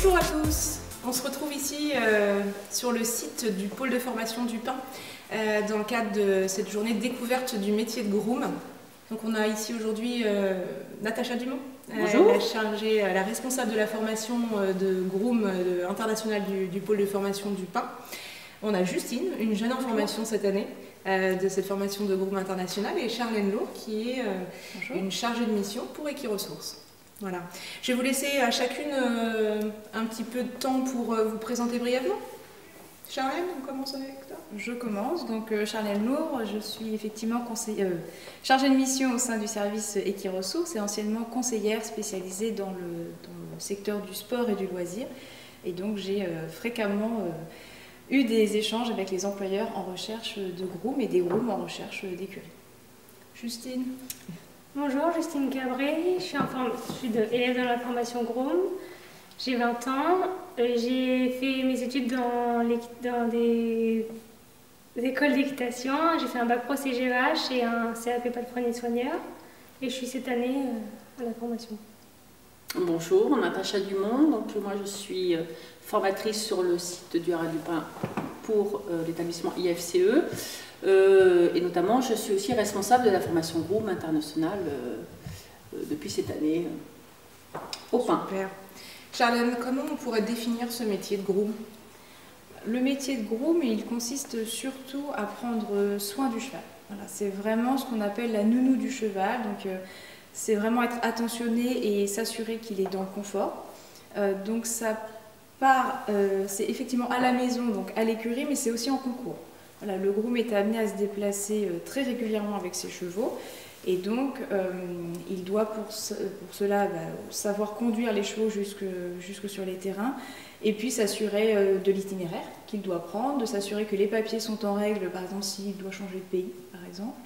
Bonjour à tous, on se retrouve ici sur le site du pôle de formation du pain dans le cadre de cette journée de découverte du métier de groom. Donc on a ici aujourd'hui Natacha Dumont, la responsable de la formation de groom international du pôle de formation du pain. On a Justine, une jeune en formation cette année de cette formation de groom international, et Charlène Lourd qui est une chargée de mission pour Equiresources. Voilà. Je vais vous laisser à chacune un petit peu de temps pour vous présenter brièvement. Charlène, on commence avec toi. Je commence. Donc Charlène Lourd, je suis effectivement chargée de mission au sein du service Equiresources et anciennement conseillère spécialisée dans le secteur du sport et du loisir. Et donc j'ai fréquemment eu des échanges avec les employeurs en recherche de groom et des grooms en recherche d'écurie. Justine. Bonjour, Justine Cabré, je suis élève dans la formation groom, j'ai 20 ans, j'ai fait mes études dans des écoles d'équitation, j'ai fait un bac pro CGVH et un CAP palefrenier soigneur, et je suis cette année à la formation. Bonjour, Natacha Dumont, donc moi je suis formatrice sur le site du Haras du Pain pour l'établissement IFCE. Et notamment, je suis aussi responsable de la formation groom internationale depuis cette année au pain. Super. Charlène, comment on pourrait définir ce métier de groom? Le métier de groom, il consiste surtout à prendre soin du cheval. Voilà, c'est vraiment ce qu'on appelle la nounou du cheval. Donc, c'est vraiment être attentionné et s'assurer qu'il est dans le confort. Donc, ça part, c'est effectivement à la maison, donc à l'écurie, mais c'est aussi en concours. Voilà, le groom est amené à se déplacer très régulièrement avec ses chevaux et donc il doit pour cela savoir conduire les chevaux jusque sur les terrains et puis s'assurer de l'itinéraire qu'il doit prendre, de s'assurer que les papiers sont en règle, par exemple s'il doit changer de pays par exemple.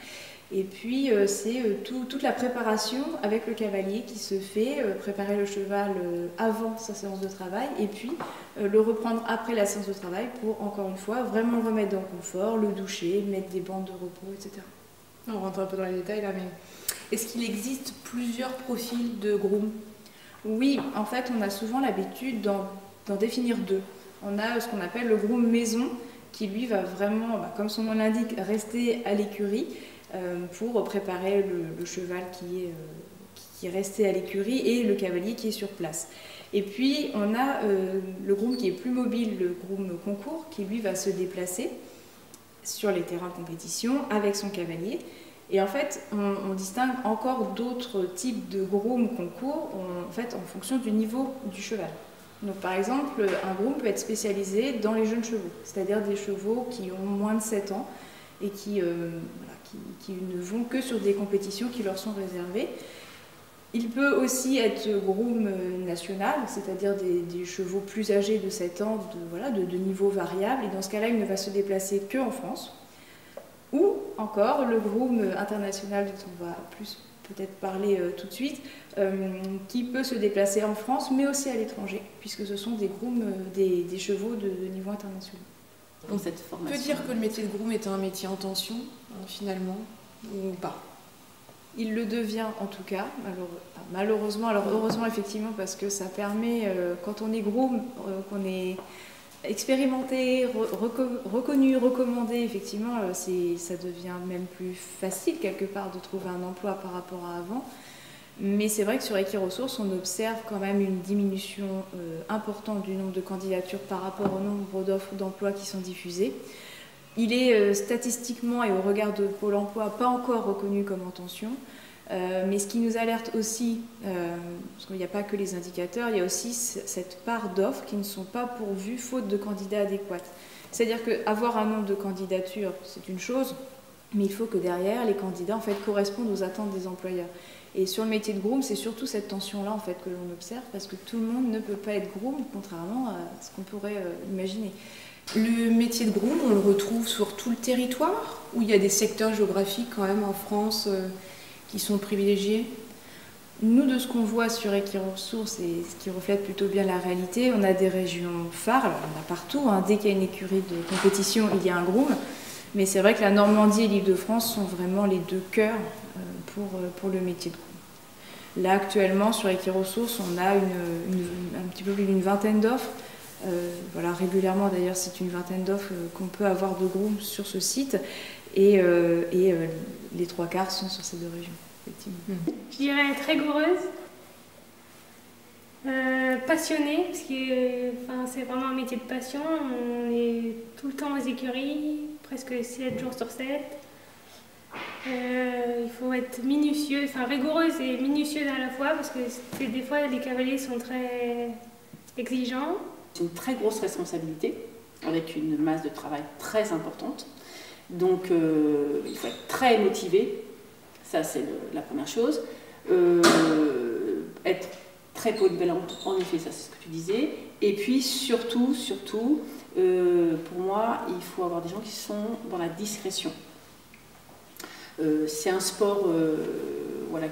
Et puis c'est toute la préparation avec le cavalier qui se fait, préparer le cheval avant sa séance de travail et puis le reprendre après la séance de travail pour, encore une fois, vraiment le remettre dans le confort, le doucher, mettre des bandes de repos, etc. On rentre un peu dans les détails là, mais est-ce qu'il existe plusieurs profils de groom? Oui, en fait, on a souvent l'habitude d'en définir deux. On a ce qu'on appelle le groom maison qui, lui, va vraiment, comme son nom l'indique, rester à l'écurie pour préparer le cheval qui est resté à l'écurie et le cavalier qui est sur place. Et puis on a le groom qui est plus mobile, le groom concours, qui lui va se déplacer sur les terrains de compétition avec son cavalier. Et en fait, on distingue encore d'autres types de groom concours en fonction du niveau du cheval. Donc par exemple, un groom peut être spécialisé dans les jeunes chevaux, c'est-à-dire des chevaux qui ont moins de 7 ans et qui ne vont que sur des compétitions qui leur sont réservées. Il peut aussi être groom national, c'est-à-dire des chevaux plus âgés de 7 ans, de niveau variable, et dans ce cas-là, il ne va se déplacer qu'en France. Ou encore le groom international, dont on va plus peut-être parler tout de suite, qui peut se déplacer en France, mais aussi à l'étranger, puisque ce sont des grooms, des chevaux de niveau international. Dans cette formation. On peut dire que le métier de groom est un métier en tension, finalement, ou pas? Il le devient en tout cas, malheureusement, alors heureusement effectivement parce que ça permet, quand on est groom, qu'on est expérimenté, reconnu, recommandé, effectivement, ça devient même plus facile quelque part de trouver un emploi par rapport à avant. Mais c'est vrai que sur Equiresources, on observe quand même une diminution importante du nombre de candidatures par rapport au nombre d'offres d'emploi qui sont diffusées. Il est statistiquement et au regard de Pôle emploi pas encore reconnu comme en tension, mais ce qui nous alerte aussi, parce qu'il n'y a pas que les indicateurs, il y a aussi cette part d'offres qui ne sont pas pourvues faute de candidats adéquats. C'est-à-dire qu'avoir un nombre de candidatures, c'est une chose, mais il faut que derrière, les candidats en fait, correspondent aux attentes des employeurs. Et sur le métier de groom, c'est surtout cette tension-là en fait, que l'on observe, parce que tout le monde ne peut pas être groom, contrairement à ce qu'on pourrait imaginer. Le métier de groom, on le retrouve sur tout le territoire, ou il y a des secteurs géographiques quand même en France qui sont privilégiés? Nous, de ce qu'on voit sur Equiresources et ce qui reflète plutôt bien la réalité, on a des régions phares, alors on a partout, dès qu'il y a une écurie de compétition, il y a un groom, mais c'est vrai que la Normandie et l'Île-de-France sont vraiment les deux cœurs pour le métier de groom. Là actuellement sur Equiresources, on a un petit peu plus d'une vingtaine d'offres. Voilà, régulièrement d'ailleurs c'est une vingtaine d'offres qu'on peut avoir de groom sur ce site et les 3/4 sont sur ces 2 régions, effectivement. Je dirais être rigoureuse, passionnée, parce que c'est vraiment un métier de passion. On est tout le temps aux écuries, presque 7 jours sur 7. Il faut être minutieux, rigoureuse et minutieuse à la fois, parce que des fois les cavaliers sont très exigeants. C'est une très grosse responsabilité, avec une masse de travail très importante. Donc il faut être très motivé, ça c'est la première chose. Être très polyvalente, en effet, ça c'est ce que tu disais. Et puis surtout, pour moi, il faut avoir des gens qui sont dans la discrétion. C'est un sport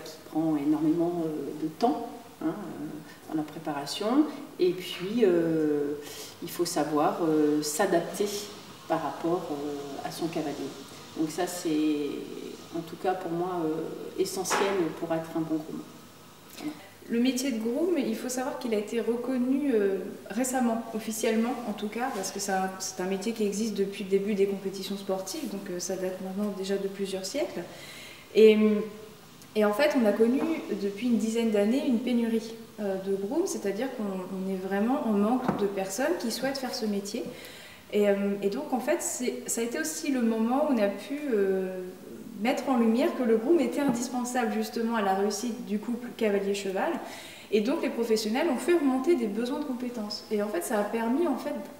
qui prend énormément de temps dans la préparation. Et puis, il faut savoir s'adapter par rapport à son cavalier. Donc ça, c'est en tout cas pour moi essentiel pour être un bon groom. Voilà. Le métier de groom, il faut savoir qu'il a été reconnu récemment, officiellement en tout cas, parce que c'est un métier qui existe depuis le début des compétitions sportives, donc ça date maintenant déjà de plusieurs siècles. Et en fait, on a connu depuis une dizaine d'années une pénurie de groom, c'est-à-dire qu'on est vraiment en manque de personnes qui souhaitent faire ce métier. Et donc en fait, ça a été aussi le moment où on a pu mettre en lumière que le groom était indispensable justement à la réussite du couple cavalier-cheval. Et donc les professionnels ont fait remonter des besoins de compétences. Et en fait, ça a permis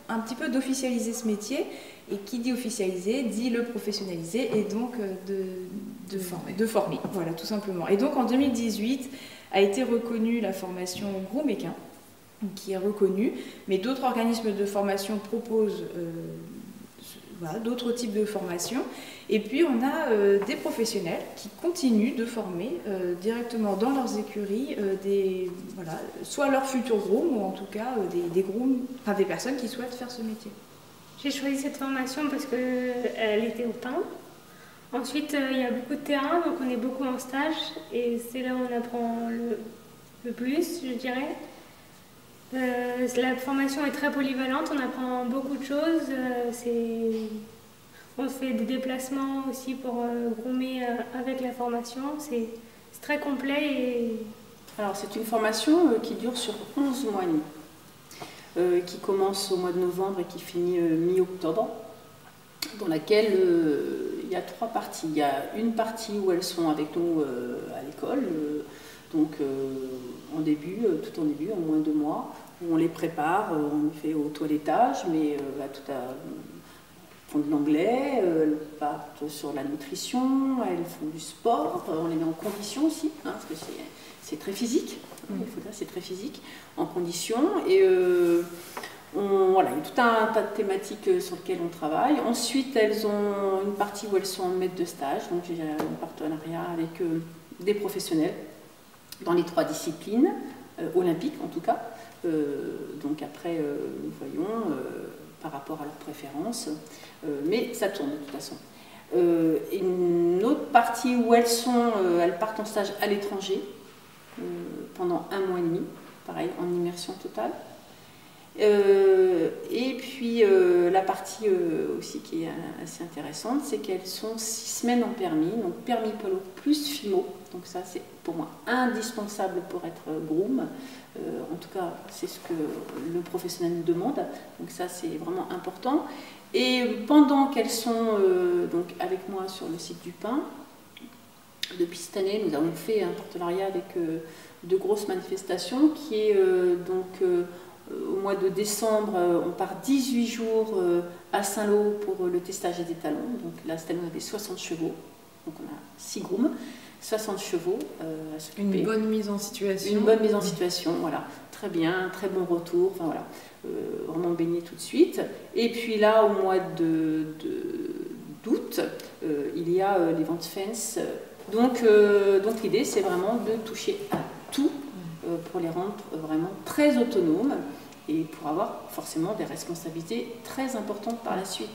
un petit peu d'officialiser ce métier. Et qui dit officialiser, dit le professionnaliser et donc de former. Voilà, tout simplement. Et donc en 2018 a été reconnue la formation groom équin, qui est reconnue, mais d'autres organismes de formation proposent d'autres types de formations. Et puis on a des professionnels qui continuent de former directement dans leurs écuries soit leurs futurs grooms ou en tout cas des grooms, des personnes qui souhaitent faire ce métier. J'ai choisi cette formation parce qu'elle était au Pin. Ensuite, il y a beaucoup de terrain, donc on est beaucoup en stage et c'est là où on apprend le plus, je dirais. La formation est très polyvalente, on apprend beaucoup de choses. On fait des déplacements aussi pour groomer avec la formation. C'est très complet. Alors, c'est une formation qui dure sur 11 mois et demi, qui commence au mois de novembre et qui finit mi-octobre, dans laquelle il y a 3 parties. Il y a une partie où elles sont avec nous à l'école, tout en début, en moins de 2 mois, où on les prépare, on fait au toilettage, mais font de l'anglais, elles partent sur la nutrition, elles font du sport, on les met en condition aussi, parce que c'est très physique, il faut dire, c'est très physique, en condition, et il y a tout un tas de thématiques sur lesquelles on travaille. Ensuite, elles ont une partie où elles sont en maître de stage, donc j'ai un partenariat avec des professionnels dans les 3 disciplines, olympiques en tout cas, donc après nous voyons par rapport à leurs préférences, mais ça tourne de toute façon. Une autre partie où elles partent en stage à l'étranger pendant 1 mois et demi, pareil, en immersion totale. Et puis la partie aussi qui est assez intéressante, c'est qu'elles sont 6 semaines en permis, donc permis polo plus FIMO, donc ça c'est pour moi indispensable pour être groom, en tout cas c'est ce que le professionnel nous demande, donc ça c'est vraiment important. Et pendant qu'elles sont donc avec moi sur le site du Pin, depuis cette année nous avons fait un partenariat avec de grosses manifestations qui est au mois de décembre, on part 18 jours à Saint-Lô pour le testage des talons. Donc là, cette année, on avait 60 chevaux. Donc on a 6 grooms, 60 chevaux à s'occuper. Une bonne mise en situation. Une bonne mise en situation, voilà. Très bien, très bon retour. Enfin voilà, vraiment baigné tout de suite. Et puis là, au mois d'août, il y a l'event fence. Donc l'idée, c'est vraiment de toucher à tout pour les rendre vraiment très autonomes et pour avoir forcément des responsabilités très importantes par la suite.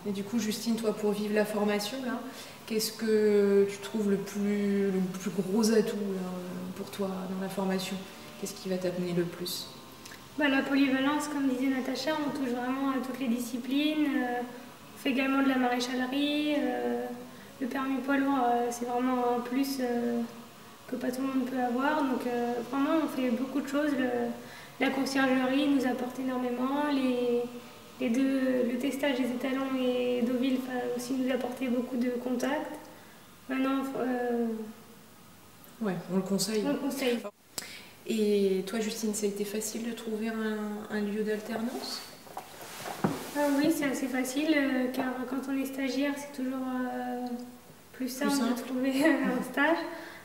Et du coup, Justine, toi, pour vivre la formation, là, qu'est-ce que tu trouves le plus gros atout là, pour toi dans la formation? Qu'est-ce qui va t'amener le plus? La polyvalence, comme disait Natacha, on touche vraiment à toutes les disciplines. On fait également de la maréchalerie. Le permis poids lourd, c'est vraiment un plus que pas tout le monde peut avoir. Donc vraiment, on fait beaucoup de choses. La conciergerie nous apporte énormément. Le testage des étalons et Deauville aussi nous apportait beaucoup de contacts. Maintenant, ouais, on le conseille. On le conseille. Et toi, Justine, ça a été facile de trouver un lieu d'alternance? Oui, c'est assez facile, car quand on est stagiaire, c'est toujours plus simple de trouver un stage.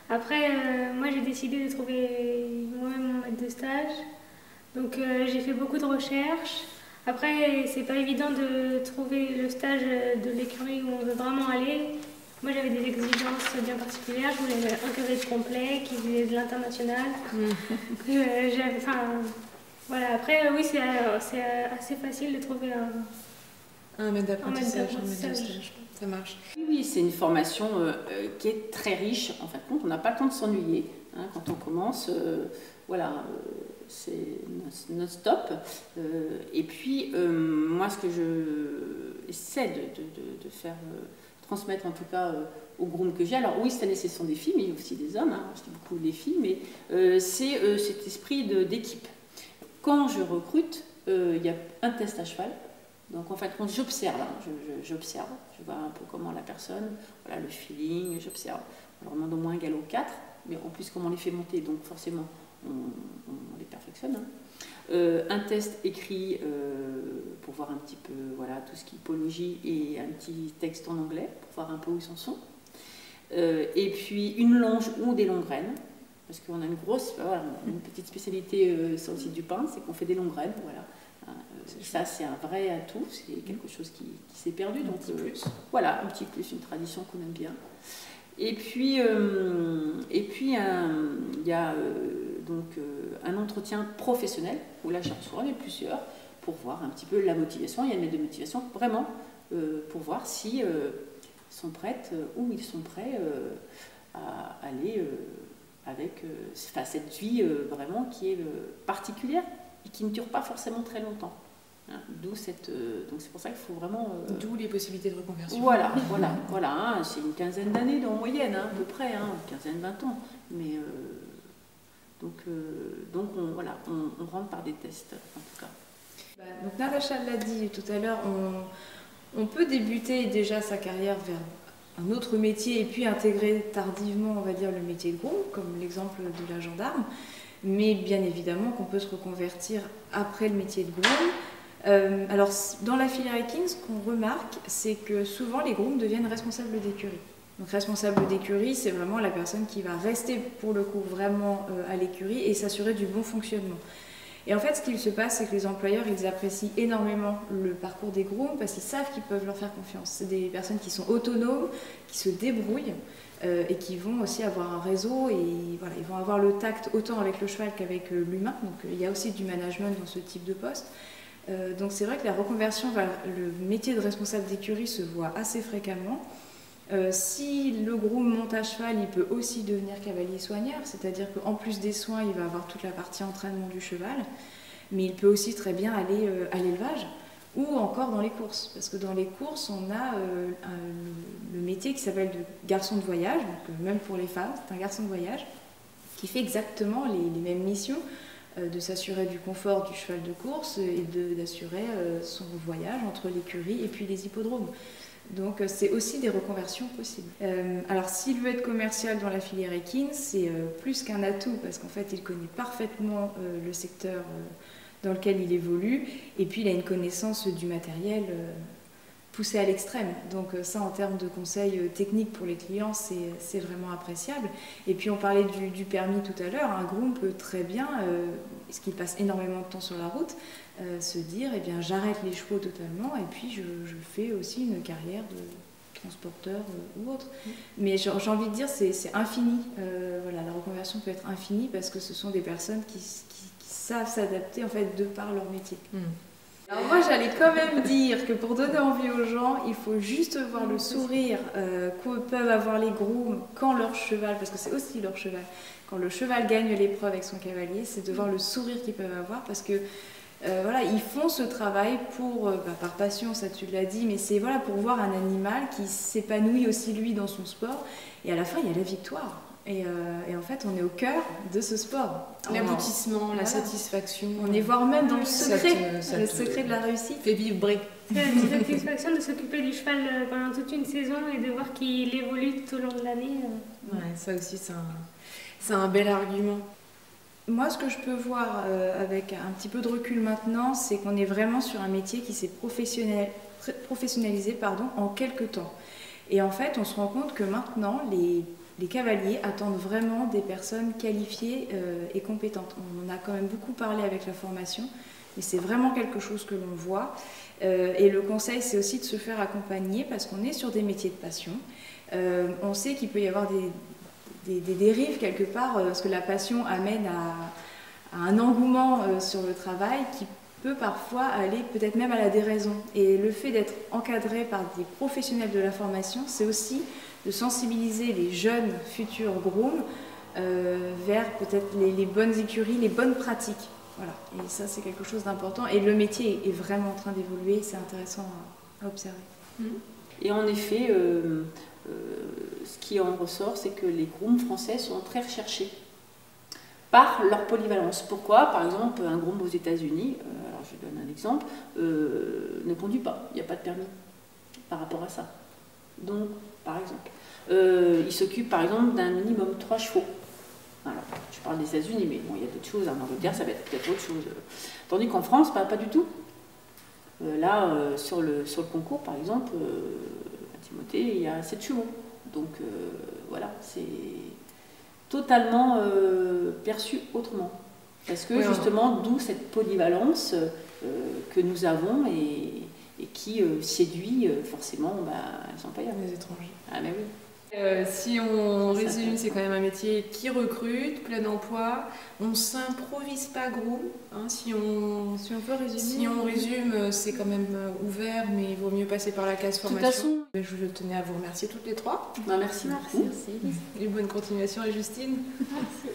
Après, moi, j'ai décidé de trouver moi-même mon maître de stage. Donc, j'ai fait beaucoup de recherches. Après, c'est pas évident de trouver le stage de l'écurie où on veut vraiment aller. Moi, j'avais des exigences bien particulières. Je voulais un cadre complet, qui faisait de l'international. Voilà. Après, oui, c'est assez facile de trouver un maître d'apprentissage, un maître de stage. Ça marche. Oui, c'est une formation qui est très riche. En fin de compte, on n'a pas le temps de s'ennuyer. Hein, quand on commence, voilà, c'est non-stop. Et puis, moi, ce que je essaie de faire transmettre, en tout cas, au groom que j'ai. Alors oui, cette année, ce sont des filles, mais il y a aussi des hommes. Hein, je dis beaucoup des filles, mais c'est cet esprit d'équipe. Quand je recrute, il y a un test à cheval. Donc en fait, quand j'observe, j'observe, je vois un peu comment la personne, voilà, le feeling, j'observe. On leur demande au moins un galop 4, mais en plus, comme on les fait monter, donc forcément, on les perfectionne. Hein. Un test écrit pour voir un petit peu voilà, tout ce qui est hypologie et un petit texte en anglais pour voir un peu où ils en sont. Et puis une longe ou des longues graines, parce qu'on a une petite spécialité sur le site du pain, c'est qu'on fait des longues graines. Voilà. Ça, c'est un vrai atout, c'est quelque chose qui s'est perdu. Donc, voilà, un petit plus, une tradition qu'on aime bien. Et puis, il y a un entretien professionnel, où là, j'en reçois plusieurs, pour voir un petit peu la motivation. Il y a une lettre de motivation, vraiment, pour voir si sont prêtes ou ils sont prêts à aller avec cette vie vraiment qui est particulière et qui ne dure pas forcément très longtemps. Hein, donc c'est pour ça qu'il faut vraiment... D'où les possibilités de reconversion. Voilà, hein, c'est une quinzaine d'années en moyenne, hein, à peu près, hein, une quinzaine, 20 ans. Mais donc on rentre par des tests, en tout cas. Donc Natacha l'a dit tout à l'heure, on peut débuter déjà sa carrière vers un autre métier et puis intégrer tardivement, on va dire, le métier de groom, comme l'exemple de la gendarme. Mais bien évidemment qu'on peut se reconvertir après le métier de groom. Alors, dans la filière Ekins, ce qu'on remarque, c'est que souvent les grooms deviennent responsables d'écurie. Donc, responsable d'écurie, c'est vraiment la personne qui va rester, pour le coup, vraiment à l'écurie et s'assurer du bon fonctionnement. Et en fait, ce qu'il se passe, c'est que les employeurs, ils apprécient énormément le parcours des grooms parce qu'ils savent qu'ils peuvent leur faire confiance. C'est des personnes qui sont autonomes, qui se débrouillent et qui vont aussi avoir un réseau et voilà, ils vont avoir le tact autant avec le cheval qu'avec l'humain. Donc, il y a aussi du management dans ce type de poste. Donc, c'est vrai que la reconversion vers le métier de responsable d'écurie se voit assez fréquemment. Si le groom monte à cheval, il peut aussi devenir cavalier soigneur, c'est-à-dire qu'en plus des soins, il va avoir toute la partie entraînement du cheval, mais il peut aussi très bien aller à l'élevage ou encore dans les courses, parce que dans les courses, on a le métier qui s'appelle de garçon de voyage, donc même pour les femmes, c'est un garçon de voyage qui fait exactement les mêmes missions, de s'assurer du confort du cheval de course et d'assurer son voyage entre l'écurie et puis les hippodromes. Donc c'est aussi des reconversions possibles. Alors s'il veut être commercial dans la filière Ekins, c'est plus qu'un atout parce qu'en fait il connaît parfaitement le secteur dans lequel il évolue et puis il a une connaissance du matériel poussée à l'extrême. Donc ça en termes de conseils techniques pour les clients c'est vraiment appréciable. Et puis on parlait du permis tout à l'heure, un groom peut très bien, parce qu'il passe énormément de temps sur la route, se dire, eh bien, j'arrête les chevaux totalement et puis je fais aussi une carrière de transporteur ou autre. Mais j'ai envie de dire, c'est infini. Voilà, la reconversion peut être infinie parce que ce sont des personnes qui savent s'adapter en fait de par leur métier. Alors moi j'allais quand même dire que pour donner envie aux gens, il faut juste voir le sourire que peuvent avoir les grooms quand leur cheval, parce que c'est aussi leur cheval, quand le cheval gagne l'épreuve avec son cavalier, c'est de voir le sourire qu'ils peuvent avoir parce que voilà, ils font ce travail pour, par passion, ça tu l'as dit, mais c'est voilà, pour voir un animal qui s'épanouit aussi lui dans son sport et à la fin il y a la victoire. Et en fait, on est au cœur de ce sport. L'aboutissement, la satisfaction. On est voire même dans le secret, le secret de la réussite. Fait vibrer. C'est la satisfaction de s'occuper du cheval pendant toute une saison et de voir qu'il évolue tout au long de l'année. Ouais, ça aussi, c'est un bel argument. Moi, ce que je peux voir avec un petit peu de recul maintenant, c'est qu'on est vraiment sur un métier qui s'est professionnalisé en quelques temps. Et en fait, on se rend compte que maintenant, les cavaliers attendent vraiment des personnes qualifiées et compétentes. On en a quand même beaucoup parlé avec la formation, mais c'est vraiment quelque chose que l'on voit. Et le conseil, c'est aussi de se faire accompagner parce qu'on est sur des métiers de passion. On sait qu'il peut y avoir des dérives quelque part, parce que la passion amène à un engouement sur le travail qui peut parfois aller peut-être même à la déraison. Et le fait d'être encadré par des professionnels de la formation, c'est aussi de sensibiliser les jeunes futurs grooms vers peut-être les bonnes écuries, les bonnes pratiques. Voilà. Et ça, c'est quelque chose d'important. Et le métier est vraiment en train d'évoluer, c'est intéressant à observer. Et en effet, ce qui en ressort, c'est que les grooms français sont très recherchés par leur polyvalence. Pourquoi? Par exemple, un groom aux États-Unis, alors je donne un exemple, ne conduit pas, il n'y a pas de permis par rapport à ça. Donc, par exemple, il s'occupe par exemple d'un minimum 3 chevaux. Alors, je parle des États-Unis, mais bon, il y a d'autres choses. En Angleterre, ça va être peut-être autre chose. Tandis qu'en France, pas du tout. Là, sur le concours, par exemple, à Timothée, il y a 7 chevaux. Donc, voilà, c'est totalement perçu autrement. Parce que justement, d'où cette polyvalence que nous avons et qui séduit forcément les employeurs. Les étrangers. Ah ben oui. Si on résume, c'est quand même un métier qui recrute, plein d'emploi. On ne s'improvise pas groom. Hein, si on peut résumer. Si on résume, c'est quand même ouvert, mais il vaut mieux passer par la case formation. De toute façon, Je tenais à vous remercier toutes les trois. merci beaucoup. Merci. Et bonne continuation à Justine. Merci.